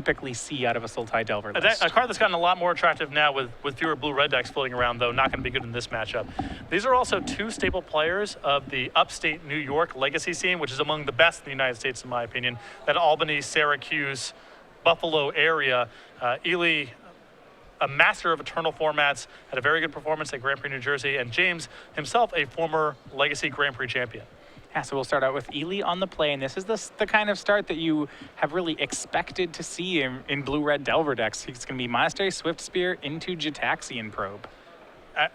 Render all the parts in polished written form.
typically see out of a Sultai Delver list. A card that's gotten a lot more attractive now with fewer blue-red decks floating around, though not going to be good in this matchup. These are also two staple players of the upstate New York legacy scene, which is among the best in the United States, in my opinion. That Albany, Syracuse, Buffalo area. Ely, a master of eternal formats, had a very good performance at Grand Prix New Jersey, and James himself a former legacy Grand Prix champion. Yeah, so we'll start out with Ely on the play, and this is the kind of start that you have really expected to see in blue-red Delver decks. It's going to be Monastery Swift Spear into Gitaxian Probe.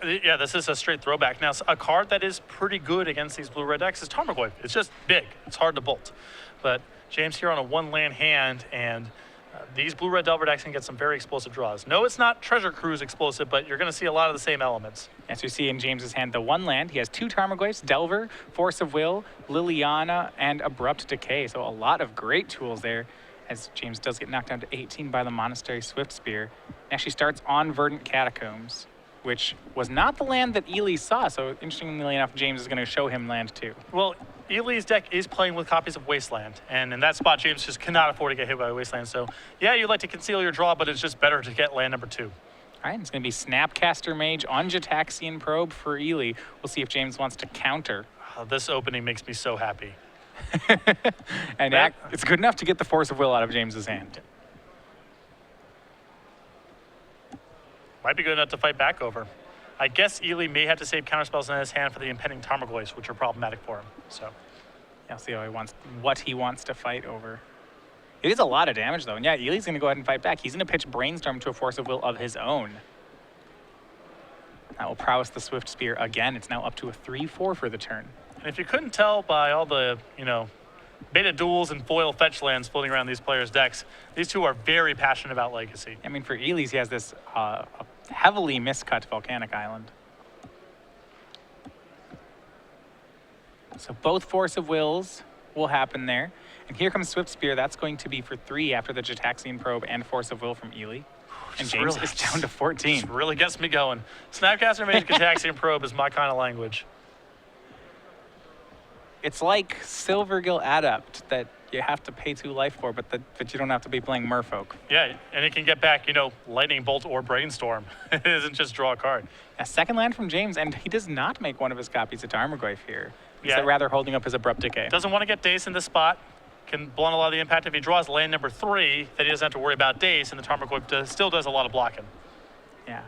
Yeah, this is a straight throwback. Now, a card that is pretty good against these blue-red decks is Tarmogoyf. It's just big. It's hard to bolt. But James here on a one-land hand, and these blue-red Delver decks can get some very explosive draws. No, it's not Treasure Cruise explosive, but you're going to see a lot of the same elements. As you see in James's hand, the one land, he has 2 Tarmogoyfs, Delver, Force of Will, Liliana, and Abrupt Decay. So a lot of great tools there, as James does get knocked down to 18 by the Monastery Swift Spear. He actually starts on Verdant Catacombs, which was not the land that Ely saw. So interestingly enough, James is going to show him land 2. Well, Ely's deck is playing with copies of Wasteland, and in that spot, James just cannot afford to get hit by Wasteland. So, yeah, you'd like to conceal your draw, but it's just better to get land number 2. All right, it's going to be Snapcaster Mage on Gitaxian Probe for Ely. We'll see if James wants to counter. This opening makes me so happy. And it's good enough to get the Force of Will out of James's hand. Might be good enough to fight back over. I guess Ely may have to save counterspells in his hand for the impending Tarmogoyfs, which are problematic for him. So, I'll see what he wants to fight over. It is a lot of damage, though. And yeah, Ely's going to go ahead and fight back. He's going to pitch Brainstorm to a Force of Will of his own. That will prowess the Swift Spear again. It's now up to a 3/4 for the turn. And if you couldn't tell by all the, beta duels and foil fetch lands floating around these players' decks, these two are very passionate about Legacy. I mean, for Ely's, he has this heavily miscut Volcanic Island. So both Force of Wills will happen there. And here comes Swift Spear. That's going to be for 3 after the Gitaxian Probe and Force of Will from Ely. And James is down to 14. This really gets me going. Snapcaster Mage Gitaxian Probe is my kind of language. It's like Silvergill Adept that you have to pay 2 life for, but you don't have to be playing Merfolk. Yeah, and it can get back, Lightning Bolt or Brainstorm. It isn't just draw a card. A second land from James, and he does not make one of his copies of Tarmogoyf here. He's rather holding up his Abrupt Decay. Doesn't want to get Daze in this spot. Can blunt a lot of the impact. If he draws land number 3, then he doesn't have to worry about Daze, and the Tarmogoyf still does a lot of blocking. Yeah.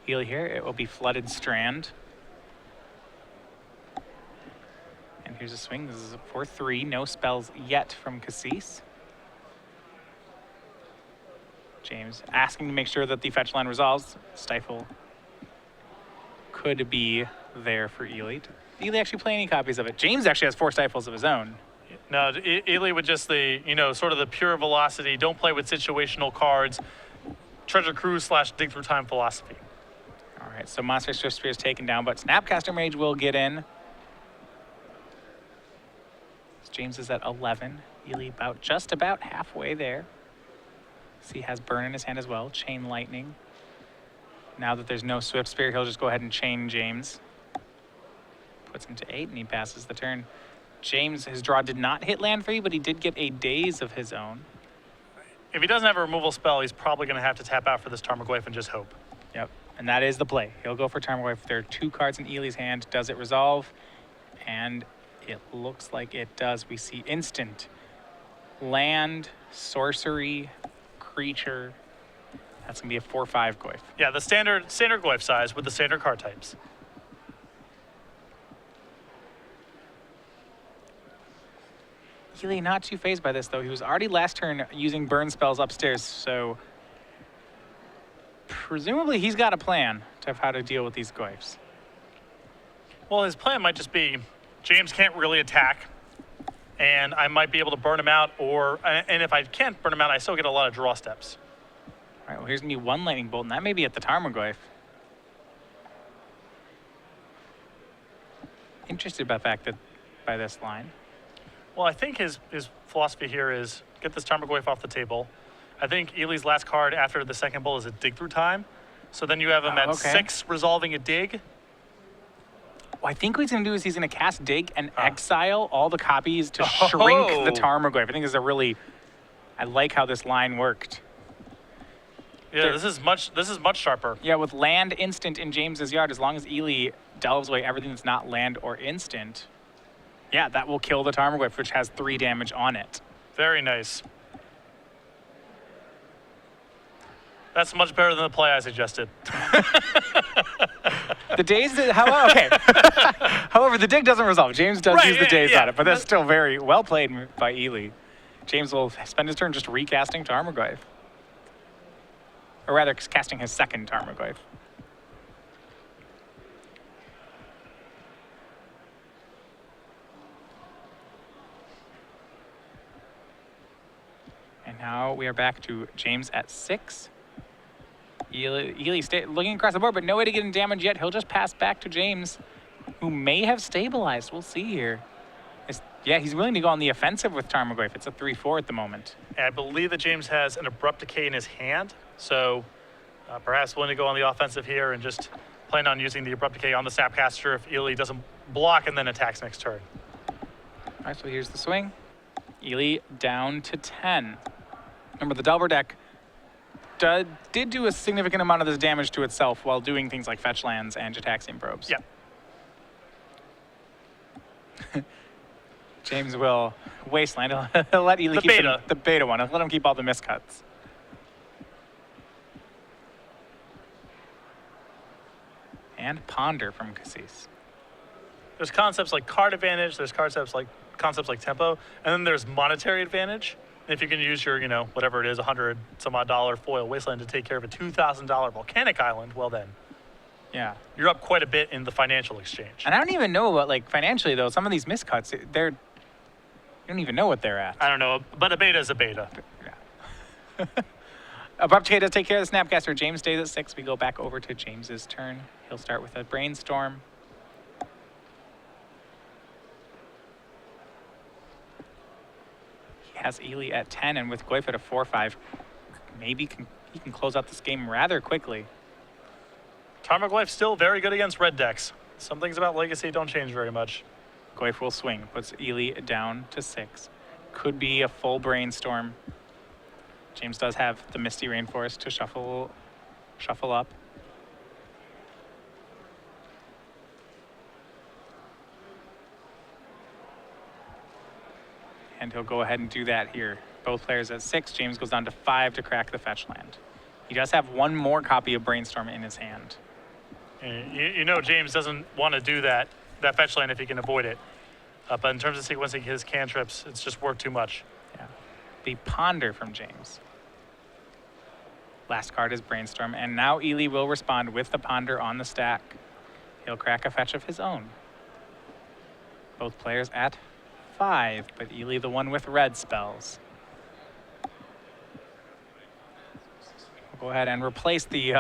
Ely here, it will be Flooded Strand. And here's a swing. This is a 4/3. No spells yet from Kassis. James asking to make sure that the fetch line resolves. Stifle could be there for Ely. Did Ely actually play any copies of it? James actually has 4 stifles of his own. No, Ely with just the, sort of the pure velocity, don't play with situational cards, Treasure Cruise / Dig Through Time philosophy. All right, so Monster Swift Spear is taken down, but Snapcaster Mage will get in. James is at 11. Ely just about halfway there. So he has Burn in his hand as well. Chain Lightning. Now that there's no Swift Spear, he'll just go ahead and chain James. Puts him to 8, and he passes the turn. James, his draw did not hit land for you, but he did get a Daze of his own. If he doesn't have a removal spell, he's probably going to have to tap out for this Tarmogoyf and just hope. Yep, and that is the play. He'll go for Tarmogoyf. There are 2 cards in Ely's hand. Does it resolve? And it looks like it does. We see instant, land, sorcery, creature. That's going to be a 4/5 Goyf. Yeah, the standard Goyf size with the standard card types. Ely not too phased by this, though. He was already last turn using burn spells upstairs, so presumably he's got a plan of how to deal with these Goyfs. Well, his plan might just be James can't really attack, and I might be able to burn him out, and if I can't burn him out, I still get a lot of draw steps. All right, well, here's going to be 1 Lightning Bolt, and that may be at the Tarmogoyf. Interested by the fact that by this line. Well, I think his philosophy here is get this Tarmogoyf off the table. I think Ely's last card after the second bolt is a Dig Through Time. So then you have him at 6 resolving a dig. What I think what he's going to do is he's going to cast Dig and exile all the copies to shrink the Tarmogoyf. I think this is a really I like how this line worked. Yeah, this is much sharper. Yeah, with land instant in James's yard, as long as Ely delves away everything that's not land or instant, yeah, that will kill the Tarmogoyf, which has 3 damage on it. Very nice. That's much better than the play I suggested. The daze, okay. However, the dig doesn't resolve. James does use the daze on it, but that's still very well played by Ely. James will spend his turn just recasting Tarmogoyf. Or rather, casting his second Tarmogoyf. And now we are back to James at 6. Ely looking across the board, but no way to get him damage yet. He'll just pass back to James, who may have stabilized. We'll see here. Yeah, he's willing to go on the offensive with Tarmogoyf. It's a 3-4 at the moment. And I believe that James has an Abrupt Decay in his hand, so perhaps willing to go on the offensive here and just plan on using the Abrupt Decay on the Snapcaster if Ely doesn't block and then attacks next turn. All right, so here's the swing. Ely down to 10. Remember, the Delver deck did do a significant amount of this damage to itself while doing things like fetch lands and Jataxian probes. Yeah. James will Wasteland. He'll let Ely keep the beta one. He'll let him keep all the miscuts. And Ponder from Kassis. There's concepts like card advantage, there's concepts like tempo, and then there's monetary advantage. If you can use your, whatever it is, $100 some odd foil Wasteland to take care of a $2,000 volcanic island, well then. Yeah. You're up quite a bit in the financial exchange. And I don't even know about, financially, though, some of these miscuts, you don't even know what they're at. I don't know, but a beta is a beta. Yeah. Abrupt Decay does take care of the Snapcaster. James stays at 6. We go back over to James's turn. He'll start with a Brainstorm. He has Ely at 10, and with Goyf at a 4-5, maybe he can close out this game rather quickly. Tarmogoyf still very good against red decks. Some things about Legacy don't change very much. Goyf will swing, puts Ely down to 6. Could be a full Brainstorm. James does have the Misty Rainforest to shuffle up. And he'll go ahead and do that here. Both players at 6. James goes down to 5 to crack the fetch land. He does have one more copy of Brainstorm in his hand. James doesn't want to do that fetch land if he can avoid it. But in terms of sequencing his cantrips, it's just worked too much. Yeah. The Ponder from James. Last card is Brainstorm, and now Ely will respond with the Ponder on the stack. He'll crack a fetch of his own. Both players at 5, but Ely the one with red spells. We'll go ahead and replace the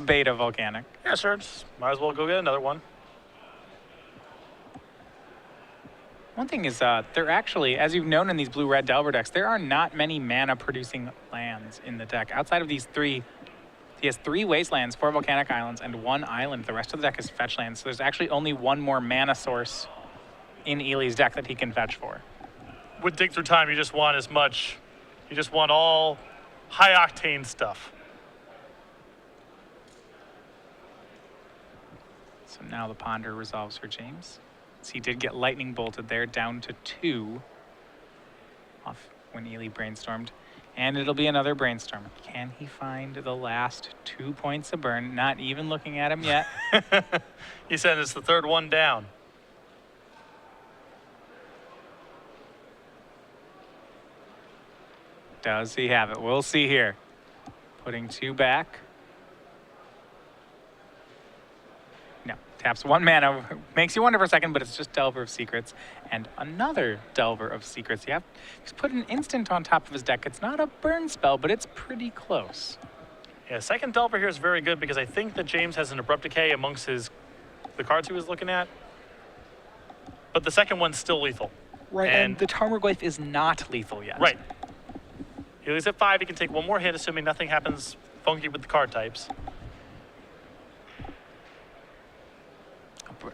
beta volcanic. Yeah, sure. Might as well go get another one. One thing is, there actually, as you've known in these blue-red Delver decks, there are not many mana-producing lands in the deck. Outside of these 3, he has 3 Wastelands, 4 Volcanic Islands, and 1 Island. The rest of the deck is fetch lands, so there's actually only one more mana source in Ely's deck that he can fetch for. With Dig Through Time, you just want all high-octane stuff. So now the Ponder resolves for James. He did get lightning bolted there, down to 2 off when Ely brainstormed. And it'll be another brainstorm. Can he find the last 2 points of burn? Not even looking at him yet. He said it's the 3rd one down. Does he have it? We'll see here. Putting 2 back. Taps 1 mana, makes you wonder for a second, but it's just Delver of Secrets. And another Delver of Secrets. He's put an instant on top of his deck. It's not a burn spell, but it's pretty close. Yeah, second Delver here is very good because I think that James has an Abrupt Decay amongst the cards he was looking at. But the second one's still lethal. Right, and the Tarmogoyf is not lethal yet. Right. He's at 5, he can take 1 more hit, assuming nothing happens funky with the card types.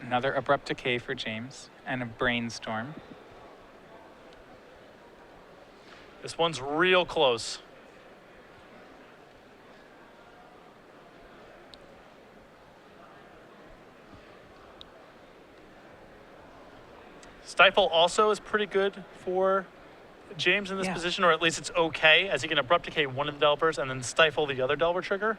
Another Abrupt Decay for James, and a Brainstorm. This one's real close. Stifle also is pretty good for James in this position, or at least it's okay, as he can abrupt decay one of the Delvers and then stifle the other Delver trigger.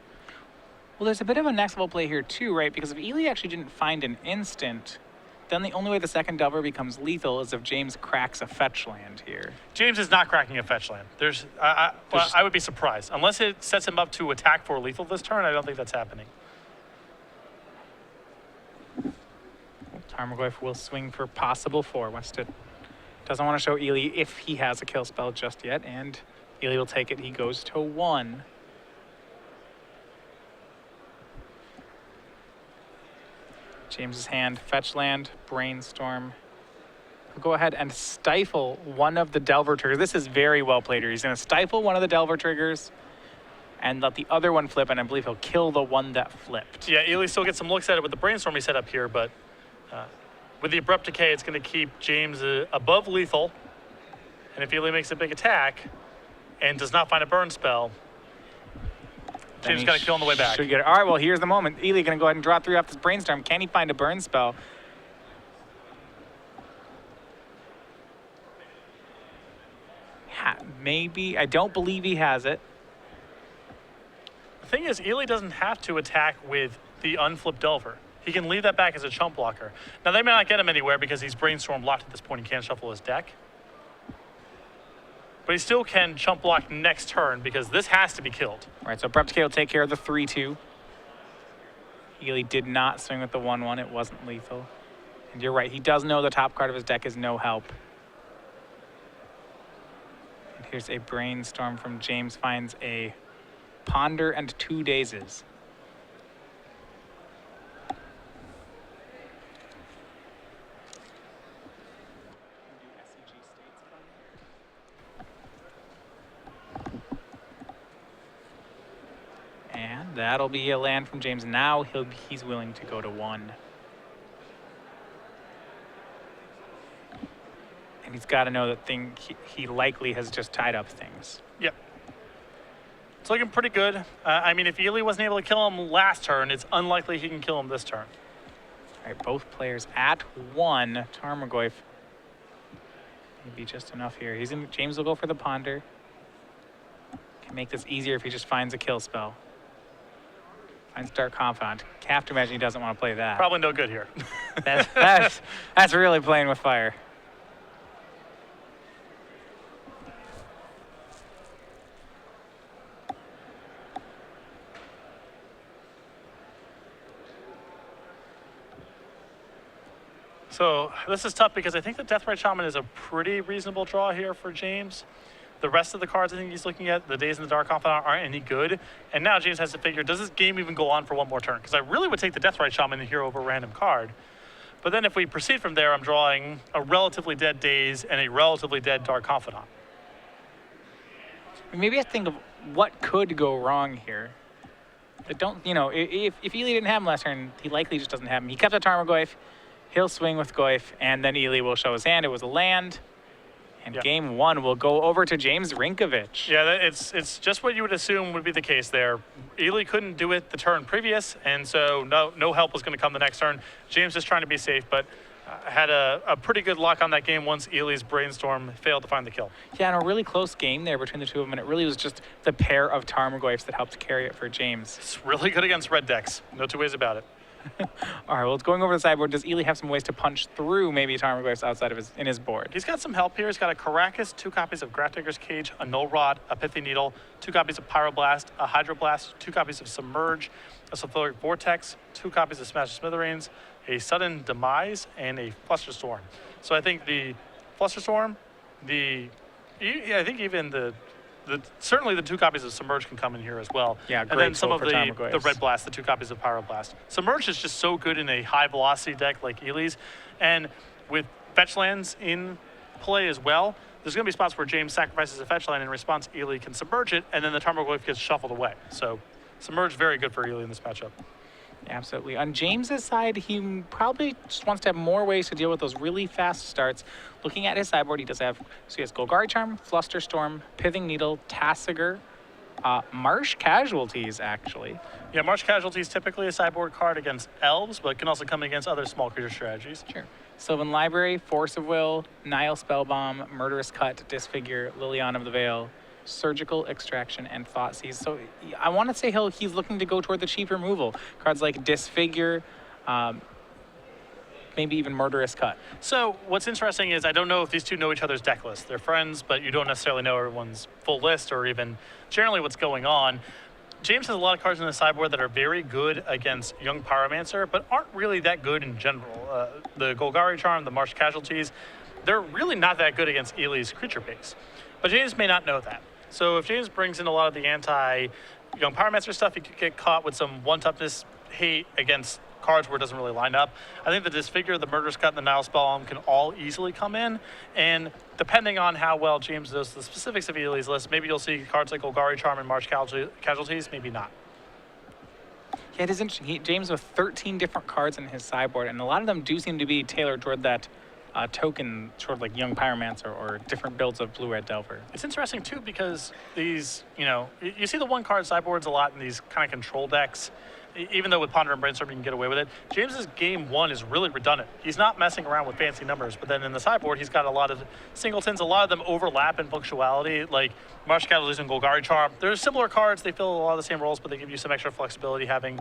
Well, there's a bit of a next level play here too, right? Because if Ely actually didn't find an instant, then the only way the second Delver becomes lethal is if James cracks a fetch land here. James is not cracking a fetch land. I would be surprised. Unless it sets him up to attack for lethal this turn, I don't think that's happening. Tarmogoyf will swing for possible 4. Doesn't want to show Ely if he has a kill spell just yet, and Ely will take it. He goes to 1. James's hand, fetch land, brainstorm. He'll go ahead and stifle one of the Delver triggers. This is very well played here. He's going to stifle one of the Delver triggers and let the other one flip, and I believe he'll kill the one that flipped. Yeah, Ely still gets some looks at it with the brainstorm he set up here, but with the abrupt decay, it's going to keep James above lethal. And if Ely makes a big attack and does not find a burn spell, James got to kill on the way back. Should get it. All right, well, here's the moment. Ely going to go ahead and draw 3 off this brainstorm. Can he find a burn spell? Maybe. I don't believe he has it. The thing is, Ely doesn't have to attack with the unflipped Delver. He can leave that back as a chump blocker. Now, they may not get him anywhere because he's brainstorm locked at this point. He can't shuffle his deck. But he still can chump block next turn because this has to be killed. All right, so Abrupt Decay will take care of the 3-2. Ely did not swing with the 1-1. It wasn't lethal. And you're right, he does know the top card of his deck is no help. And here's a brainstorm from James, finds a Ponder and 2 Dazes. And that'll be a land from James. Now he's willing to go to 1. And he's got to know that he likely has just tied up things. Yep. It's looking pretty good. I mean, if Ely wasn't able to kill him last turn, it's unlikely he can kill him this turn. All right, both players at 1. Tarmogoyf maybe just enough here. James will go for the Ponder. Can make this easier if he just finds a kill spell. Finds Dark Confidant. Have to imagine he doesn't want to play that. Probably no good here. That's really playing with fire. So this is tough because I think the Deathrite Shaman is a pretty reasonable draw here for James. The rest of the cards I think he's looking at, the Days in the Dark Confidant, aren't any good. And now James has to figure, does this game even go on for one more turn? Because I really would take the Deathrite Shaman here over a random card. But then if we proceed from there, I'm drawing a relatively dead Days and a relatively dead Dark Confidant. Maybe I think of what could go wrong here. But don't, if Ely didn't have him last turn, he likely just doesn't have him. He kept a Tarmogoyf, he'll swing with Goyf, and then Ely will show his hand. It was a land. And game 1 will go over to James Rynkiewicz. Yeah, it's just what you would assume would be the case there. Ely couldn't do it the turn previous, and so no help was going to come the next turn. James is trying to be safe, but had a pretty good lock on that game once Ely's brainstorm failed to find the kill. Yeah, and a really close game there between the two of them, and it really was just the pair of Tarmogoyfs that helped carry it for James. It's really good against red decks. No two ways about it. All right, well, it's going over the sideboard. Does Ely have some ways to punch through maybe Tarmogoyfs outside of his board? He's got some help here. He's got a Caracas, 2 copies of Grafdigger's Cage, a Null Rod, a Pithy Needle, 2 copies of Pyroblast, a Hydroblast, 2 copies of Submerge, a Sulfuric Vortex, 2 copies of Smash Smithereens, a Sudden Demise, and a Flusterstorm. So I think the Flusterstorm, I think even certainly the 2 copies of Submerge can come in here as well. Yeah, great. And then some of the Tarmogoyfs. Red Blast, the 2 copies of Pyroblast. Submerge is just so good in a high velocity deck like Ely's. And with fetch lands in play as well, there's going to be spots where James sacrifices a fetch land in response. Ely can submerge it, and then the Tarmogoyf gets shuffled away. So Submerge very good for Ely in this matchup. Absolutely. On James's side, he probably just wants to have more ways to deal with those really fast starts. Looking at his sideboard, he does have, so he has Golgari Charm, Flusterstorm, Pithing Needle, Tassiger, Marsh Casualties, actually. Yeah, Marsh Casualty is typically a sideboard card against elves, but can also come against other small creature strategies. Sure. Sylvan Library, Force of Will, Nile Spellbomb, Murderous Cut, Disfigure, Liliana of the Veil, Surgical Extraction, and Thoughtseize. So I want to say he's looking to go toward the cheap removal. Cards like Disfigure, maybe even Murderous Cut. So what's interesting is I don't know if these two know each other's deck lists. They're friends, but you don't necessarily know everyone's full list or even generally what's going on. James has a lot of cards in the sideboard that are very good against Young Pyromancer, but aren't really that good in general. The Golgari Charm, the Marsh Casualties, they're really not that good against Ely's creature base. But James may not know that. So if James brings in a lot of the anti-Young Pyromancer stuff, he could get caught with some one-toughness hate against cards where it doesn't really line up. I think the Disfigure, the Murderous Cut, and the Nile Spellbomb can all easily come in, and depending on how well James knows the specifics of Ely's list, maybe you'll see cards like Golgari Charm and Marsh Casualties, maybe not. Yeah, it is interesting. James with 13 different cards in his sideboard, and a lot of them do seem to be tailored toward that token, sort of like Young Pyromancer or different builds of Blue-Red Delver. It's interesting, too, because these, you see the one-card sideboards a lot in these kind of control decks. Even though with Ponder and Brainstorm you can get away with it, James's game one is really redundant. He's not messing around with fancy numbers, but then in the sideboard he's got a lot of singletons. A lot of them overlap in functionality, like Marsh Casualties and Golgari Charm. They're similar cards. They fill a lot of the same roles, but they give you some extra flexibility having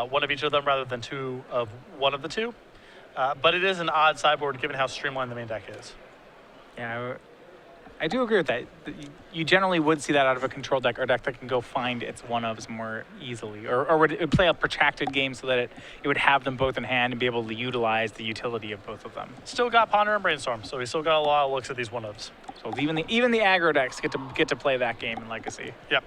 one of each of them rather than two of one of the two. But it is an odd sideboard given how streamlined the main deck is. Yeah, I do agree with that. You generally would see that out of a control deck or a deck that can go find its one-ofs more easily, or would it play a protracted game so that it would have them both in hand and be able to utilize the utility of both of them. Still got Ponder and Brainstorm, so he's still got a lot of looks at these one-ofs. So even the aggro decks get to play that game in Legacy. Yep.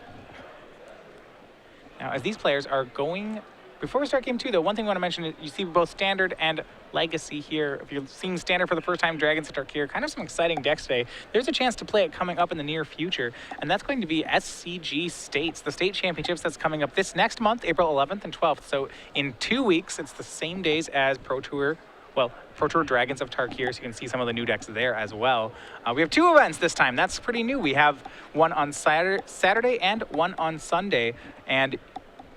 Now, as these players are going, before we start game two, though, one thing I want to mention is you see both Standard and Legacy here. If you're seeing Standard for the first time, Dragons of Tarkir, kind of some exciting decks today. There's a chance to play it coming up in the near future, and that's going to be SCG States, the state championships that's coming up this next month, April 11th and 12th. So in 2 weeks, it's the same days as Pro Tour Dragons of Tarkir, so you can see some of the new decks there as well. We have 2 events this time. That's pretty new. We have one on Saturday and one on Sunday, and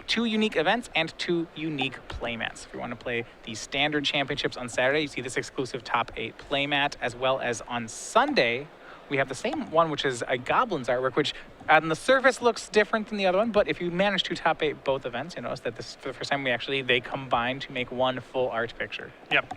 2 unique events and 2 unique playmats. If you want to play the Standard Championships on Saturday, you see this exclusive top 8 playmat, as well as on Sunday, we have the same one, which is a Goblins artwork, which on the surface looks different than the other one, but if you manage to top 8 both events, you notice that this is for the first time they combine to make one full art picture. Yep.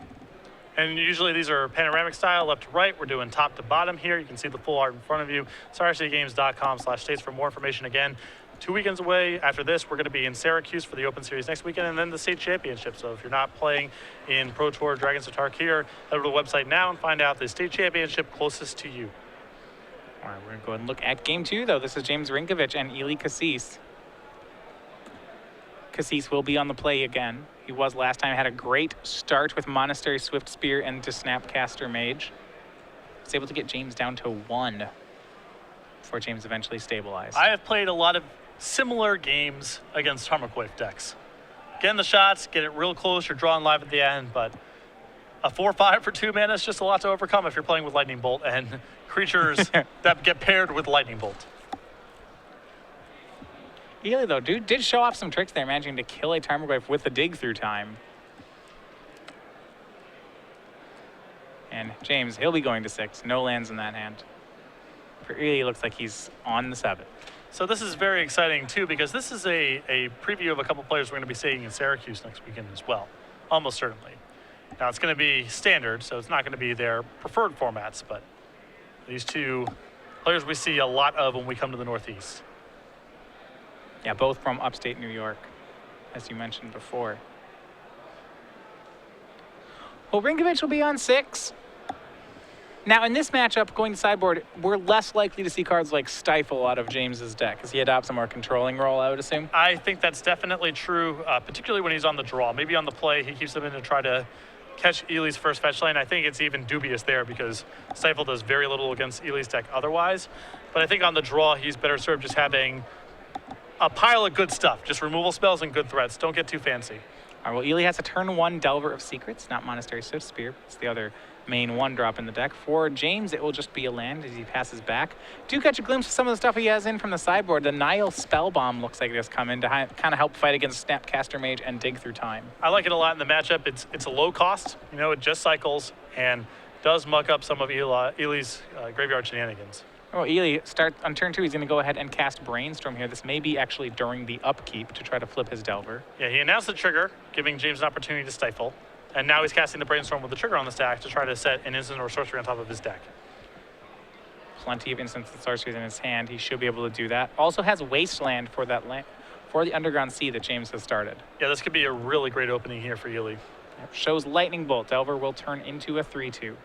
And usually these are panoramic style, left to right. We're doing top to bottom here. You can see the full art in front of you. StarCityGames.com/states for more information. Again, 2 weekends away. After this, we're going to be in Syracuse for the Open Series next weekend, and then the state championship. So if you're not playing in Pro Tour Dragons of Tarkir, head over to the website now and find out the state championship closest to you. All right, we're going to go ahead and look at game 2, though. This is James Rynkiewicz and Ely Kassis. Kassis will be on the play again. He was last time. Had a great start with Monastery Swift Spear and to Snapcaster Mage. Was able to get James down to 1 before James eventually stabilized. I have played a lot of similar games against Tarmogoyf decks. Getting the shots, get it real close, you're drawing live at the end, but a 4/5 for 2 mana is just a lot to overcome if you're playing with Lightning Bolt and creatures that get paired with Lightning Bolt. Ely, though, did show off some tricks there, managing to kill a Tarmogoyf with the dig through time. And James, he'll be going to 6. No lands in that hand. For Ely, looks like he's on the 7. So this is very exciting, too, because this is a preview of a couple players we're going to be seeing in Syracuse next weekend as well, almost certainly. Now, it's going to be Standard, so it's not going to be their preferred formats, but these 2 players we see a lot of when we come to the Northeast. Yeah, both from upstate New York, as you mentioned before. Well, Rynkiewicz will be on 6. Now, in this matchup, going to sideboard, we're less likely to see cards like Stifle out of James's deck as he adopts a more controlling role, I would assume. I think that's definitely true, particularly when he's on the draw. Maybe on the play, he keeps them in to try to catch Ely's first fetch lane. I think it's even dubious there because Stifle does very little against Ely's deck otherwise. But I think on the draw, he's better served just having a pile of good stuff, just removal spells and good threats. Don't get too fancy. All right, well, Ely has a turn 1 Delver of Secrets, not Monastery Swift Spear. It's the other main 1-drop in the deck. For James, it will just be a land as he passes back. Do catch a glimpse of some of the stuff he has in from the sideboard. The Nile Spellbomb looks like it has come in to kind of help fight against Snapcaster Mage and Dig Through Time. I like it a lot in the matchup. It's a low cost. You know, it just cycles and does muck up some of Ely's graveyard shenanigans. Well, Ely, on turn 2, he's going to go ahead and cast Brainstorm here. This may be actually during the upkeep to try to flip his Delver. Yeah, he announced the trigger, giving James an opportunity to stifle. And now he's casting the Brainstorm with the trigger on the stack to try to set an instant or sorcery on top of his deck. Plenty of instants and sorceries in his hand. He should be able to do that. Also has Wasteland for that for the Underground Sea that James has started. Yeah, this could be a really great opening here for Ely. Yep. Shows Lightning Bolt. Delver will turn into a 3/2.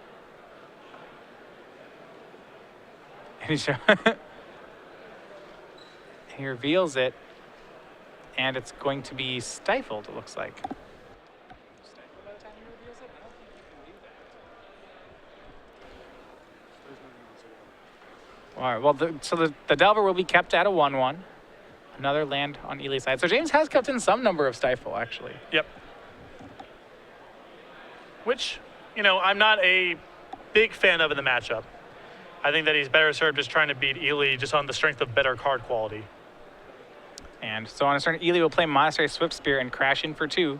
And he reveals it, and it's going to be stifled, it looks like. Stifled by the time he reveals it? I don't think you can do that. All right, well, so the Delver will be kept at a 1/1. Another land on Ely's side. So James has kept in some number of stifle, actually. Yep. Which, you know, I'm not a big fan of in the matchup. I think that he's better served just trying to beat Ely just on the strength of better card quality. And so on his turn, Ely will play Monastery Swift Spear and crash in for 2.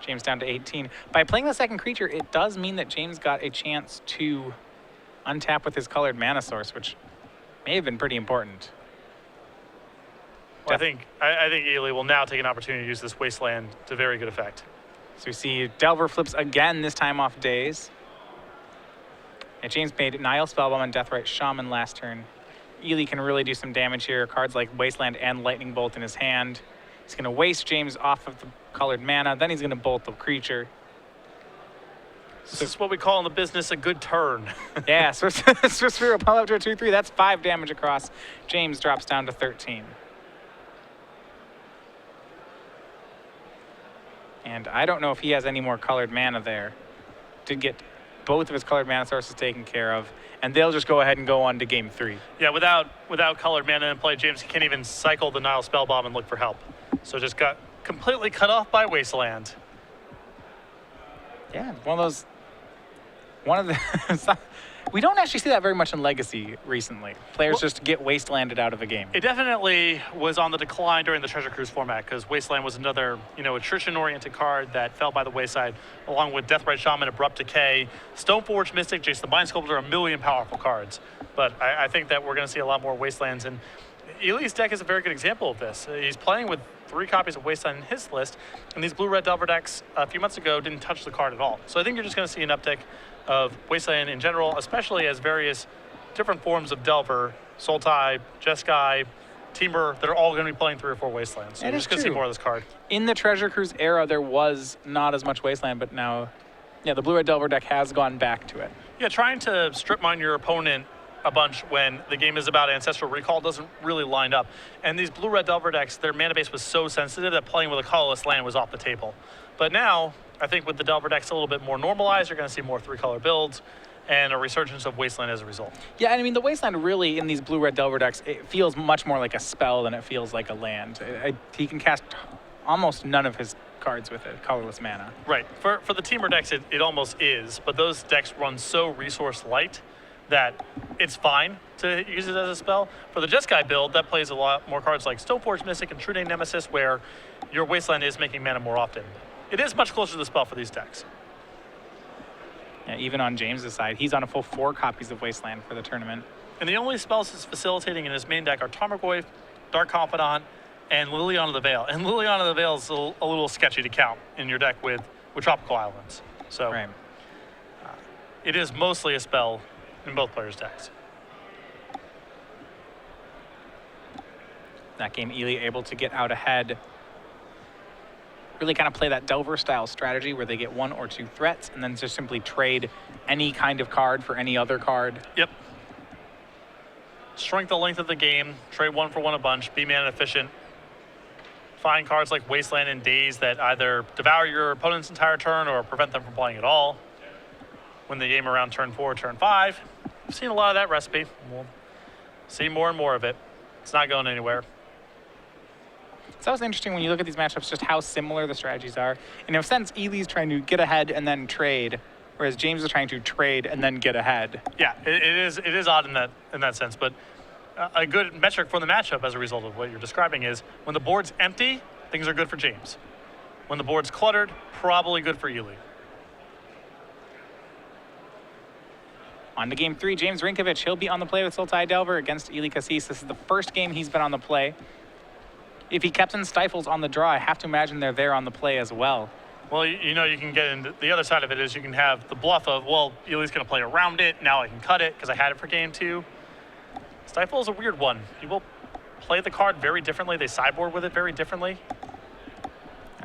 James down to 18. By playing the second creature, it does mean that James got a chance to untap with his colored mana source, which may have been pretty important. Well, I think Ely will now take an opportunity to use this Wasteland to very good effect. So we see Delver flips again, this time off Daze. And James made Nile Spellbomb and Deathrite Shaman last turn. Ely can really do some damage here. Cards like Wasteland and Lightning Bolt in his hand. He's going to waste James off of the colored mana. Then he's going to bolt the creature. This is what we call in the business a good turn. Yeah, Swift Spear will pump up to a 2/3. That's 5 damage across. James drops down to 13. And I don't know if he has any more colored mana there. Did get both of his colored mana sources taken care of, and they'll just go ahead and go on to game 3. Yeah, without colored mana in play, James can't even cycle the Nile Spellbomb and look for help. So just got completely cut off by Wasteland. Yeah, one of the we don't actually see that very much in Legacy recently. Players just get Wastelanded out of a game. It definitely was on the decline during the Treasure Cruise format because Wasteland was another, attrition-oriented card that fell by the wayside, along with Deathrite Shaman, Abrupt Decay, Stoneforge Mystic, Jace the Mind Sculptor, a million powerful cards. But I think that we're going to see a lot more Wastelands, and Ely's deck is a very good example of this. He's playing with 3 copies of Wasteland in his list, and these blue-red Delver decks a few months ago didn't touch the card at all. So I think you're just going to see an uptick of Wasteland in general, especially as various different forms of Delver, Sultai, Jeskai, Temur, they're all going to be playing 3 or 4 Wastelands. So you're just going to see more of this card. In the Treasure Cruise era, there was not as much Wasteland, but now, yeah, the blue-red Delver deck has gone back to it. Yeah, trying to strip mine your opponent a bunch when the game is about Ancestral Recall doesn't really line up. And these blue-red Delver decks, their mana base was so sensitive that playing with a colorless land was off the table. But now, I think with the Delver decks a little bit more normalized, you're going to see more 3-color builds and a resurgence of Wasteland as a result. Yeah, and I mean, the Wasteland really, in these blue-red Delver decks, it feels much more like a spell than it feels like a land. He can cast almost none of his cards with it, colorless mana. Right. For the Temur decks, it almost is, but those decks run so resource light that it's fine to use it as a spell. For the Jeskai build, that plays a lot more cards like Stoneforge Mystic and True Name Nemesis, where your Wasteland is making mana more often. It is much closer to the spell for these decks. Yeah, even on James's side, he's on a full 4 copies of Wasteland for the tournament. And the only spells he's facilitating in his main deck are Tarmogoyf, Dark Confidant, and Liliana the Veil. And Liliana the Veil is a little sketchy to count in your deck with Tropical Islands. So right. It is mostly a spell in both players' decks. That game, Ely able to get out ahead. Really kind of play that Delver-style strategy where they get 1 or 2 threats and then just simply trade any kind of card for any other card. Yep. Shrink the length of the game, trade 1 for 1 a bunch, be mana efficient. Find cards like Wasteland and Daze that either devour your opponent's entire turn or prevent them from playing at all. Win the game around turn 4, turn 5. I've seen a lot of that recipe. We'll see more and more of it. It's not going anywhere. It's always interesting when you look at these matchups just how similar the strategies are. In a sense, Ely's trying to get ahead and then trade, whereas James is trying to trade and then get ahead. Yeah, it is odd in that sense, but a good metric for the matchup as a result of what you're describing is when the board's empty, things are good for James. When the board's cluttered, probably good for Ely. On to game 3, James Rynkiewicz. He'll be on the play with Sultai Delver against Ely Kassis. This is the first game he's been on the play. If he kept in stifles on the draw, I have to imagine they're there on the play as well. Well, you know, you can get into the other side of it is you can have the bluff of, well, Ely's going to play around it. Now I can cut it because I had it for game 2. Stifle is a weird one. People play the card very differently. They sideboard with it very differently.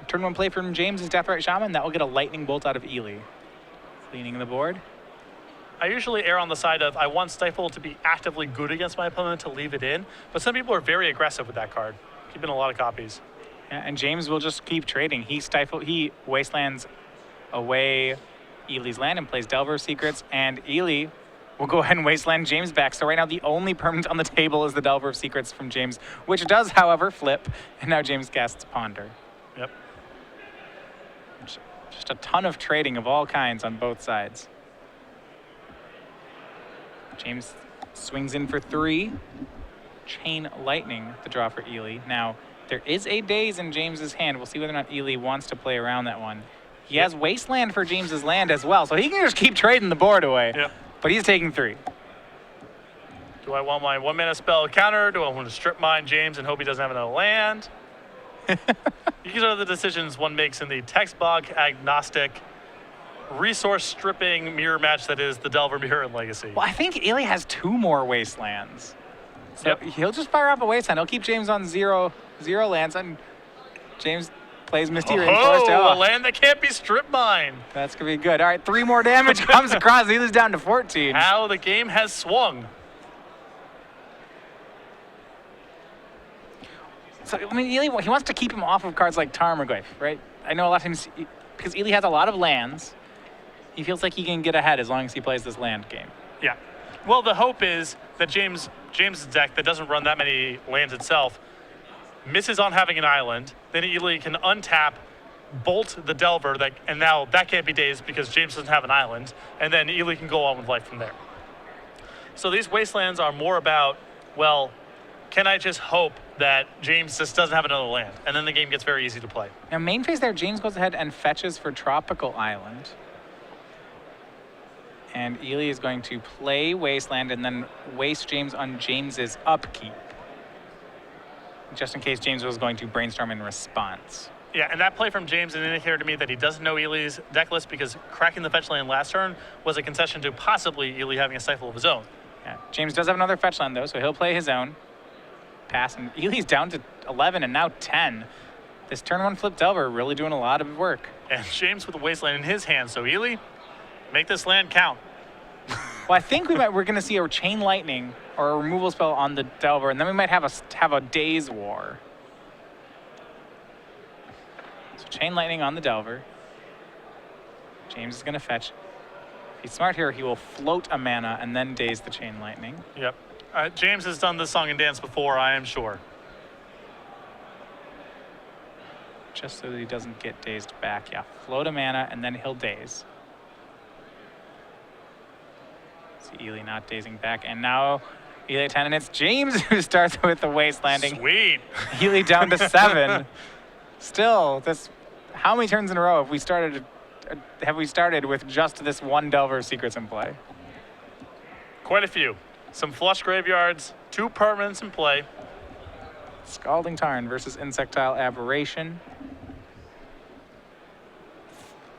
Turn 1 play from James is Deathrite Shaman. That will get a lightning bolt out of Ely. Cleaning the board. I usually err on the side of I want Stifle to be actively good against my opponent to leave it in, but some people are very aggressive with that card, keeping a lot of copies. Yeah, and James will just keep trading. He Wastelands away Ely's land and plays Delver Secrets, and Ely will go ahead and Wasteland James back. So right now the only permanent on the table is the Delver of Secrets from James, which does, however, flip, and now James casts Ponder. Yep. Just a ton of trading of all kinds on both sides. James swings in for 3. Chain Lightning, the draw for Ely. Now, there is a Daze in James's hand. We'll see whether or not Ely wants to play around that one. He has Wasteland for James's land as well, so he can just keep trading the board away. Yep. But he's taking 3. Do I want my 1-mana spell counter? Do I want to strip mine James and hope he doesn't have another land? These are the decisions one makes in the text box agnostic resource stripping mirror match that is the Delver Mirror and Legacy. Well, I think Ely has 2 more Wastelands. So he'll just fire off a Wasteland. He'll keep James on 0 lands, and James plays Misty Rainforest. Oh, a land that can't be strip mined. That's going to be good. All right, 3 more damage comes across. Ely's down to 14. How the game has swung. So, I mean, Ely, he wants to keep him off of cards like Tarmogoyf, right? I know a lot of times, because Ely has a lot of lands, he feels like he can get ahead as long as he plays this land game. Yeah. Well, the hope is that James's deck that doesn't run that many lands itself misses on having an island. Then Ely can untap, bolt the Delver, and now that can't be dazed because James doesn't have an island. And then Ely can go on with life from there. So these Wastelands are more about, well, can I just hope that James just doesn't have another land? And then the game gets very easy to play. Now, main phase there, James goes ahead and fetches for Tropical Island. And Ely is going to play Wasteland and then waste James on James's upkeep, just in case James was going to brainstorm in response. Yeah, and that play from James indicated to me that he doesn't know Ely's deck list because cracking the fetch land last turn was a concession to possibly Ely having a Stifle of his own. Yeah. James does have another fetch land, though, so he'll play his own. Pass, and Ely's down to 11 and now 10. This turn 1 flip Delver really doing a lot of work. And James with a Wasteland in his hand, so Ely, make this land count. Well, I think we're going to see a Chain Lightning or a removal spell on the Delver, and then we might have a Daze War. So Chain Lightning on the Delver. James is going to fetch. If he's smart here, he will float a mana and then Daze the Chain Lightning. Yep. James has done this song and dance before, I am sure. Just so that he doesn't get dazed back. Yeah, float a mana and then he'll daze. See Ely not dazing back, and now Ely 10, and it's James who starts with the Wastelanding. Sweet. Ely down to 7. Still, how many turns in a row have we started with just this one Delver of Secrets in play? Quite a few. Some flush graveyards, 2 permanents in play. Scalding Tarn versus Insectile Aberration.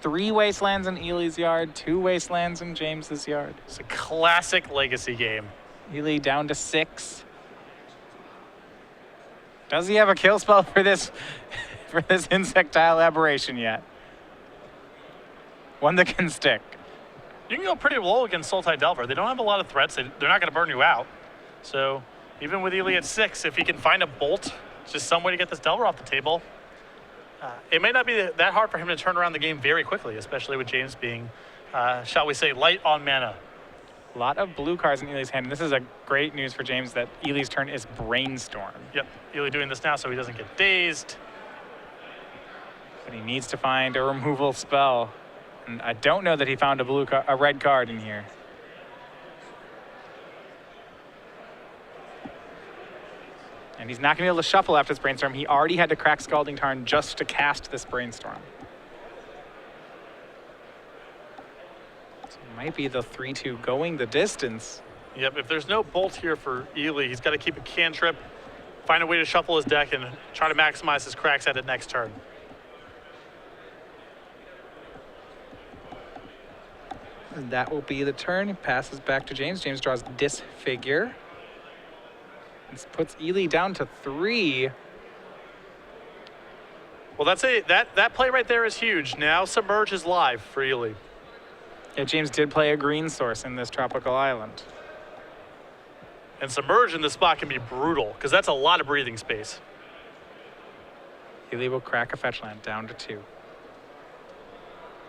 3 Wastelands in Ely's yard, 2 Wastelands in James's yard. It's a classic Legacy game. Ely down to 6. Does he have a kill spell for this Insectile Aberration yet? One that can stick. You can go pretty low against Sultai Delver. They don't have a lot of threats. They're not going to burn you out. So even with Ely at 6, if he can find a bolt, just some way to get this Delver off the table, it may not be that hard for him to turn around the game very quickly, especially with James being, shall we say, light on mana. A lot of blue cards in Ely's hand, and this is a great news for James that Ely's turn is Brainstorm. Yep, Ely doing this now so he doesn't get dazed. But he needs to find a removal spell. And I don't know that he found a red card in here. And he's not going to be able to shuffle after this Brainstorm. He already had to crack Scalding Tarn just to cast this Brainstorm. So it might be the 3-2 going the distance. Yep, if there's no bolt here for Ely, he's got to keep a cantrip, find a way to shuffle his deck, and try to maximize his cracks at it next turn. And that will be the turn. He passes back to James. James draws Disfigure. This puts Ely down to 3. Well, that play right there is huge. Now Submerge is live for Ely. Yeah, James did play a green source in this tropical island. And Submerge in this spot can be brutal, because that's a lot of breathing space. Ely will crack a fetch land down to 2.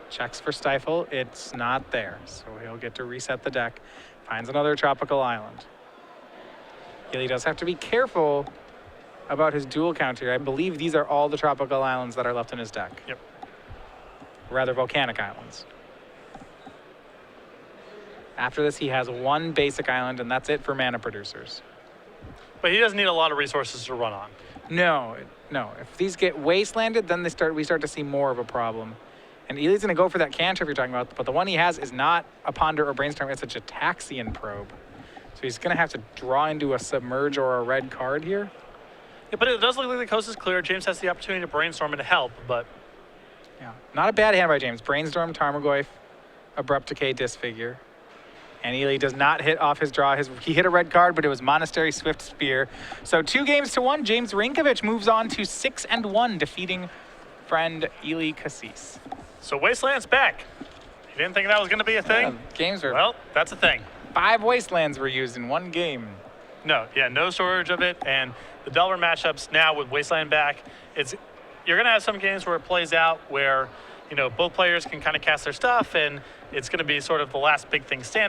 Checks for Stifle. It's not there, so he'll get to reset the deck. Finds another tropical island. Ely does have to be careful about his dual counter. I believe these are all the tropical islands that are left in his deck. Yep. Rather, volcanic islands. After this, he has 1 basic island, and that's it for mana producers. But he doesn't need a lot of resources to run on. No. If these get wastelanded, then we start to see more of a problem. And Ely's going to go for that cantrip you're talking about, but the one he has is not a Ponder or Brainstorm, it's a Jataxian Probe. So he's going to have to draw into a Submerge or a red card here. Yeah, but it does look like the coast is clear. James has the opportunity to brainstorm and to help, but... Yeah, not a bad hand by James. Brainstorm, Tarmogoyf, Abrupt Decay, Disfigure. And Ely does not hit off his draw. He hit a red card, but it was Monastery Swift Spear. So 2-1, James Rynkiewicz moves on to 6-1, defeating friend Ely Kassis. So Wasteland's back. You didn't think that was going to be a thing? Yeah, games were... Well, that's a thing. 5 Wastelands were used in 1 game. No storage of it, and the Delver matchups now with Wasteland back, you're going to have some games where it plays out where, both players can kind of cast their stuff, and it's going to be sort of the last big thing standing.